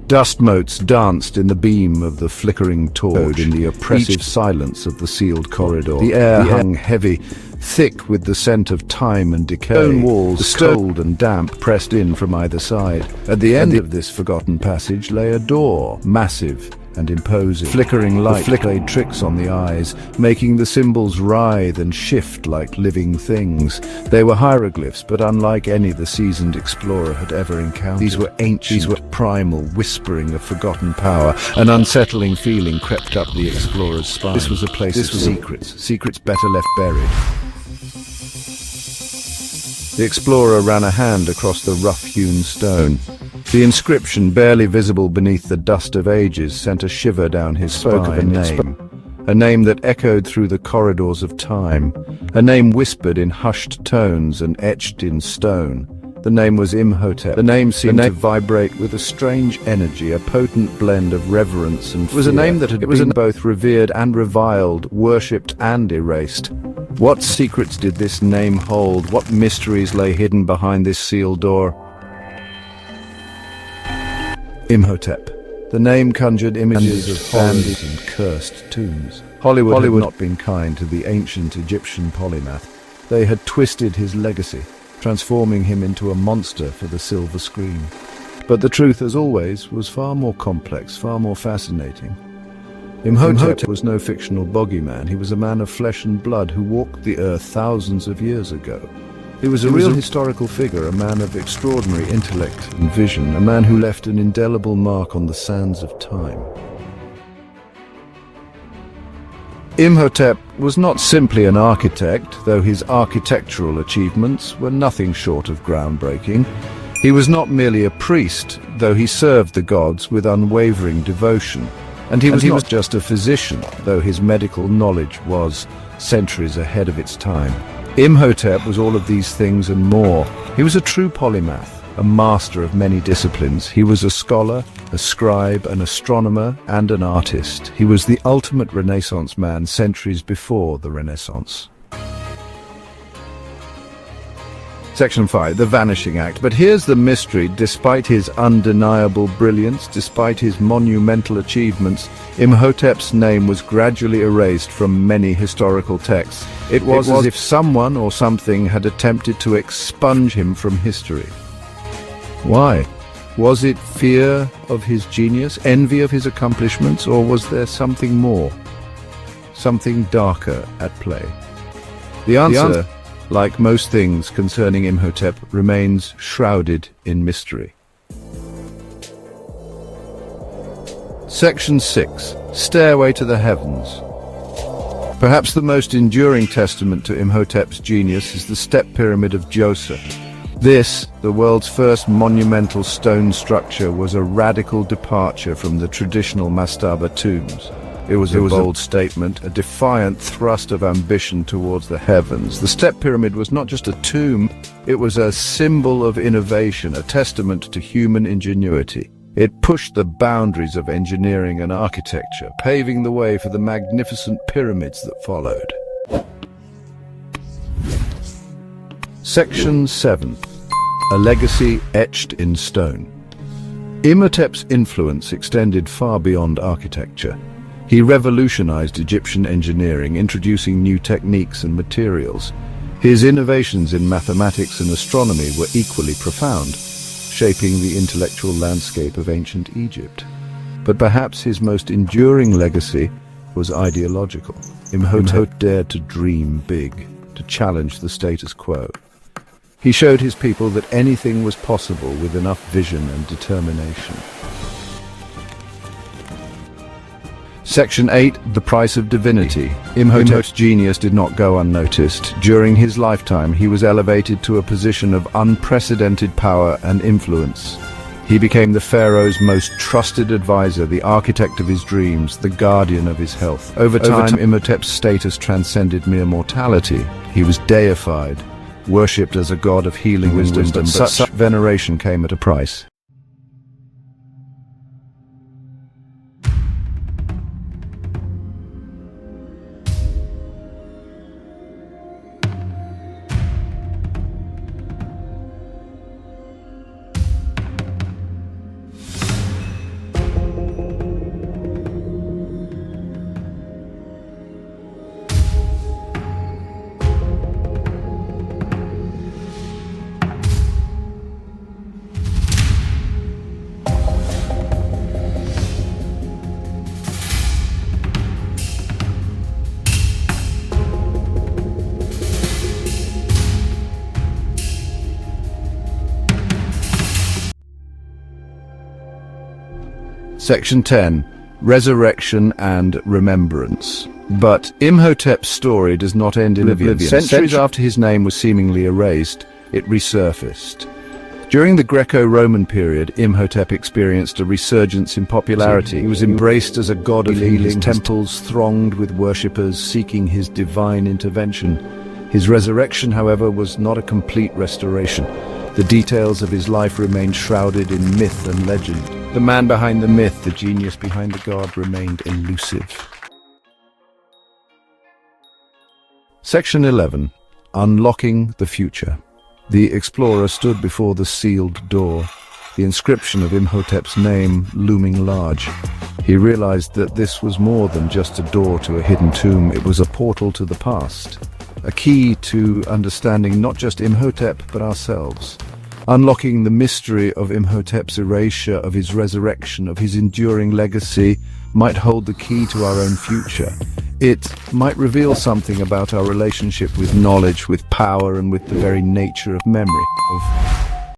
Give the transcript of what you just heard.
Dust motes danced in the beam of the flickering torch in the oppressive silence of the sealed corridor. The air hung heavy, thick with the scent of time and decay. Stone walls, cold and damp, pressed in from either side. At the end of this forgotten passage lay a door, massive and imposing. Flickering light played tricks on the eyes, making the symbols writhe and shift like living things. They were hieroglyphs, but unlike any the seasoned explorer had ever encountered. These were ancient, these were primal, whispering of forgotten power. An unsettling feeling crept up the explorer's spine. This was a place of secrets, secrets better left buried. The explorer ran a hand across the rough-hewn stone. The inscription, barely visible beneath the dust of ages, sent a shiver down his spine. A name that echoed through the corridors of time. A name whispered in hushed tones and etched in stone. The name was Imhotep. The name seemed to vibrate with a strange energy, a potent blend of reverence and fear. It was a name that had been both revered and reviled, worshipped and erased. What secrets did this name hold? What mysteries lay hidden behind this sealed door? Imhotep. The name conjured images of banded and cursed tombs. Hollywood had not been kind to the ancient Egyptian polymath. They had twisted his legacy, transforming him into a monster for the silver screen. But the truth, as always, was far more complex, far more fascinating. Imhotep was no fictional bogeyman. He was a man of flesh and blood who walked the earth thousands of years ago. He was a real historical figure, a man of extraordinary intellect and vision, a man who left an indelible mark on the sands of time. Imhotep was not simply an architect, though his architectural achievements were nothing short of groundbreaking. He was not merely a priest, though he served the gods with unwavering devotion. And he was not just a physician, though his medical knowledge was centuries ahead of its time. Imhotep was all of these things and more. He was a true polymath, a master of many disciplines. He was a scholar, a scribe, an astronomer, and an artist. He was the ultimate Renaissance man centuries before the Renaissance. Section 5, the Vanishing Act. But here's the mystery. Despite his undeniable brilliance, despite his monumental achievements, Imhotep's name was gradually erased from many historical texts. It was as if someone or something had attempted to expunge him from history. Why? Was it fear of his genius, envy of his accomplishments, or was there something more? Something darker at play? The answer, like most things concerning Imhotep, remains shrouded in mystery. Section 6. Stairway to the Heavens. Perhaps the most enduring testament to Imhotep's genius is the step pyramid of Djoser. This, the world's first monumental stone structure, was a radical departure from the traditional mastaba tombs. It was a bold statement, a defiant thrust of ambition towards the heavens. The step pyramid was not just a tomb, it was a symbol of innovation, a testament to human ingenuity. It pushed the boundaries of engineering and architecture, paving the way for the magnificent pyramids that followed. Section 7. A legacy etched in stone. Imhotep's influence extended far beyond architecture. He revolutionized Egyptian engineering, introducing new techniques and materials. His innovations in mathematics and astronomy were equally profound, shaping the intellectual landscape of ancient Egypt. But perhaps his most enduring legacy was ideological. Imhotep dared to dream big, to challenge the status quo. He showed his people that anything was possible with enough vision and determination. Section 8. The Price of Divinity. Imhotep's genius did not go unnoticed. During his lifetime, he was elevated to a position of unprecedented power and influence. He became the pharaoh's most trusted advisor, the architect of his dreams, the guardian of his health. Over time, Imhotep's status transcended mere mortality. He was deified, worshipped as a god of healing wisdom, but such veneration came at a price. Section 10. Resurrection and Remembrance. But Imhotep's story does not end in oblivion. Centuries after his name was seemingly erased, it resurfaced. During the Greco-Roman period, Imhotep experienced a resurgence in popularity. He was embraced as a god of healing, temples thronged with worshippers seeking his divine intervention. His resurrection, however, was not a complete restoration. The details of his life remained shrouded in myth and legend. The man behind the myth, the genius behind the god, remained elusive. Section 11. Unlocking the Future. The explorer stood before the sealed door, the inscription of Imhotep's name looming large. He realized that this was more than just a door to a hidden tomb. It was a portal to the past, a key to understanding not just Imhotep but ourselves. Unlocking the mystery of Imhotep's erasure, of his resurrection, of his enduring legacy, might hold the key to our own future. It might reveal something about our relationship with knowledge, with power, and with the very nature of memory.